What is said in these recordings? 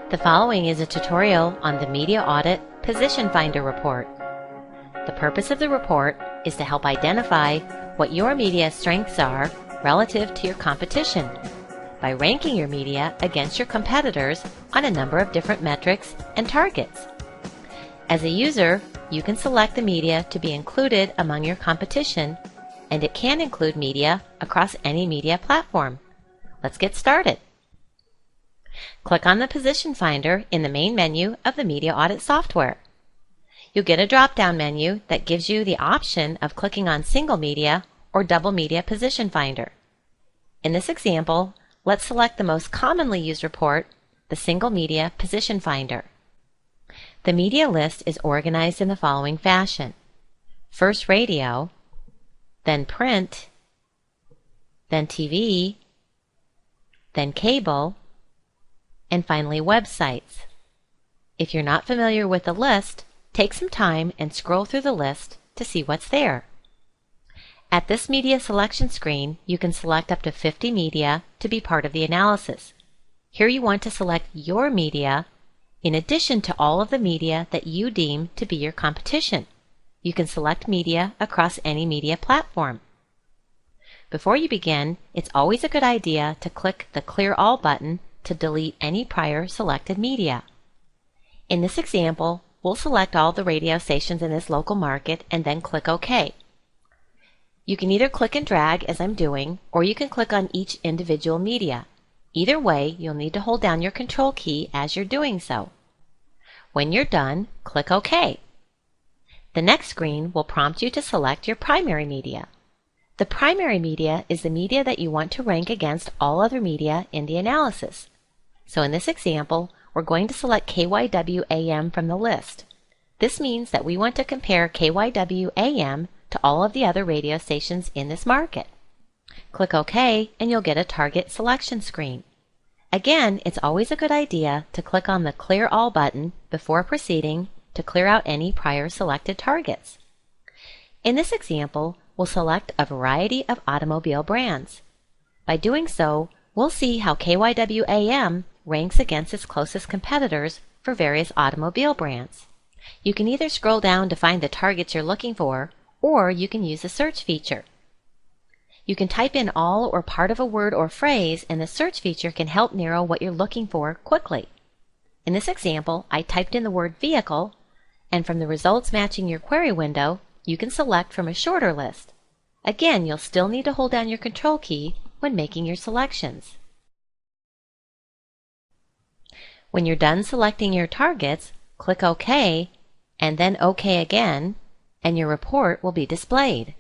The following is a tutorial on the Media Audit Position Finder report. The purpose of the report is to help identify what your media strengths are relative to your competition by ranking your media against your competitors on a number of different metrics and targets. As a user, you can select the media to be included among your competition, and it can include media across any media platform. Let's get started. Click on the Position Finder in the main menu of the Media Audit software. You'll get a drop-down menu that gives you the option of clicking on Single Media or Double Media Position Finder. In this example, let's select the most commonly used report, the Single Media Position Finder. The media list is organized in the following fashion: first radio, then print, then TV, then cable, and finally websites. If you're not familiar with the list, take some time and scroll through the list to see what's there. At this media selection screen, you can select up to 50 media to be part of the analysis. Here you want to select your media in addition to all of the media that you deem to be your competition. You can select media across any media platform. Before you begin, it's always a good idea to click the Clear All button to delete any prior selected media. In this example, we'll select all the radio stations in this local market and then click OK. You can either click and drag as I'm doing, or you can click on each individual media. Either way, you'll need to hold down your Control key as you're doing so. When you're done, click OK. The next screen will prompt you to select your primary media. The primary media is the media that you want to rank against all other media in the analysis. So in this example, we're going to select KYW-AM from the list. This means that we want to compare KYW-AM to all of the other radio stations in this market. Click OK and you'll get a target selection screen. Again, it's always a good idea to click on the Clear All button before proceeding to clear out any prior selected targets. In this example, we'll select a variety of automobile brands. By doing so, we'll see how KYW-AM ranks against its closest competitors for various automobile brands. You can either scroll down to find the targets you're looking for, or you can use the search feature. You can type in all or part of a word or phrase, and the search feature can help narrow what you're looking for quickly. In this example, I typed in the word vehicle, and from the results matching your query window, you can select from a shorter list. Again, you'll still need to hold down your Control key when making your selections. When you're done selecting your targets, click OK and then OK again, and your report will be displayed.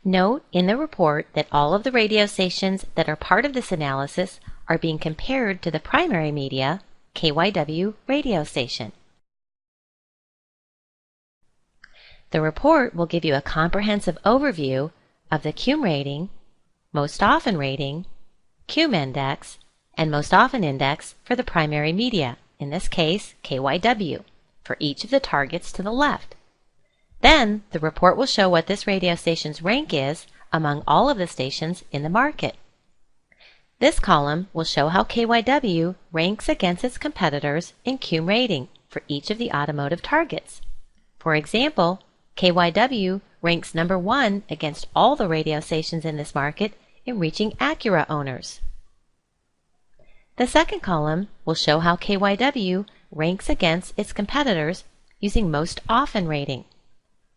Note in the report that all of the radio stations that are part of this analysis are being compared to the primary media, KYW radio station. The report will give you a comprehensive overview of the CUME rating, most often rating, CUME index, and most often index for the primary media, in this case KYW, for each of the targets to the left. Then the report will show what this radio station's rank is among all of the stations in the market. This column will show how KYW ranks against its competitors in CUME rating for each of the automotive targets. For example, KYW ranks number 1 against all the radio stations in this market in reaching Acura owners. The second column will show how KYW ranks against its competitors using most often rating.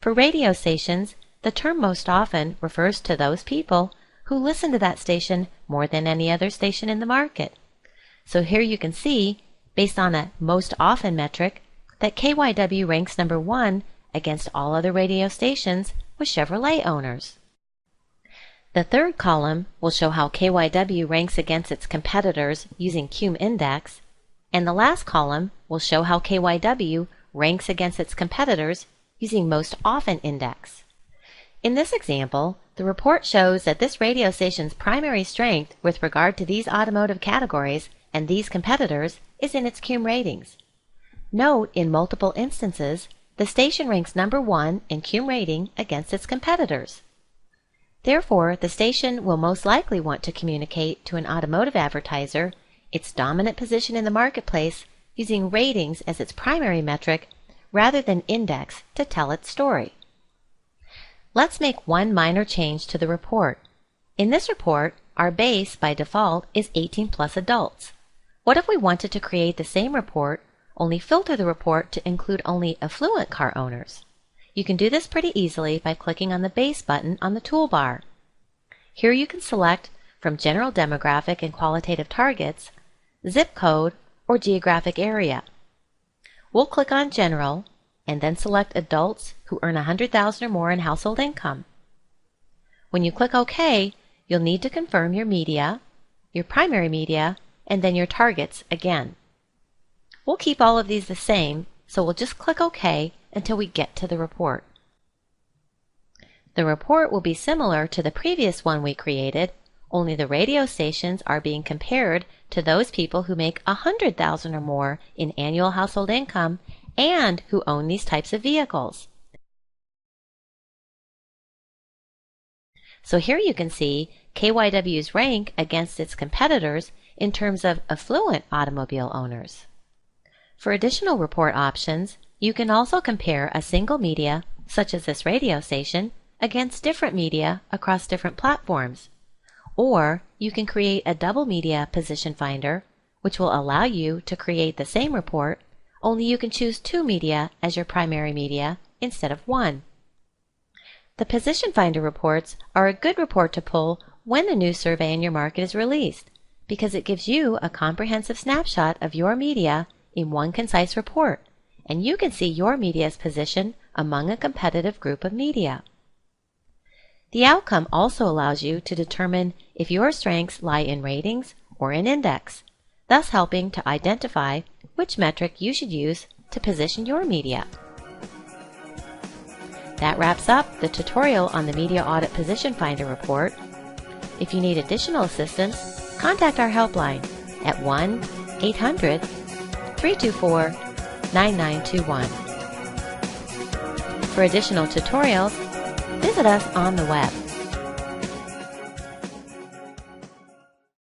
For radio stations, the term most often refers to those people who listen to that station more than any other station in the market. So here you can see, based on a most often metric, that KYW ranks number 1 against all other radio stations with Chevrolet owners. The third column will show how KYW ranks against its competitors using CUME index, and the last column will show how KYW ranks against its competitors using most often index. In this example, the report shows that this radio station's primary strength with regard to these automotive categories and these competitors is in its CUME ratings. Note, in multiple instances, the station ranks number 1 in CUME rating against its competitors. Therefore, the station will most likely want to communicate to an automotive advertiser its dominant position in the marketplace using ratings as its primary metric rather than index to tell its story. Let's make one minor change to the report. In this report, our base by default is 18 plus adults. What if we wanted to create the same report, only filter the report to include only affluent car owners? You can do this pretty easily by clicking on the Base button on the toolbar. Here you can select from General Demographic and Qualitative Targets, Zip Code, or Geographic Area. We'll click on General and then select adults who earn $100,000 or more in household income. When you click OK, you'll need to confirm your media, your primary media, and then your targets again. We'll keep all of these the same, so we'll just click OK until we get to the report. The report will be similar to the previous one we created, only the radio stations are being compared to those people who make $100,000 or more in annual household income and who own these types of vehicles. So here you can see KYW's rank against its competitors in terms of affluent automobile owners. For additional report options, you can also compare a single media, such as this radio station, against different media across different platforms. Or you can create a double media position finder, which will allow you to create the same report, only you can choose 2 media as your primary media instead of 1. The Position Finder reports are a good report to pull when the new survey in your market is released, because it gives you a comprehensive snapshot of your media in one concise report, and you can see your media's position among a competitive group of media. The outcome also allows you to determine if your strengths lie in ratings or in index, thus helping to identify which metric you should use to position your media. That wraps up the tutorial on the Media Audit Position Finder report. If you need additional assistance, contact our helpline at 1-800-324-9921. For additional tutorials, visit us on the web.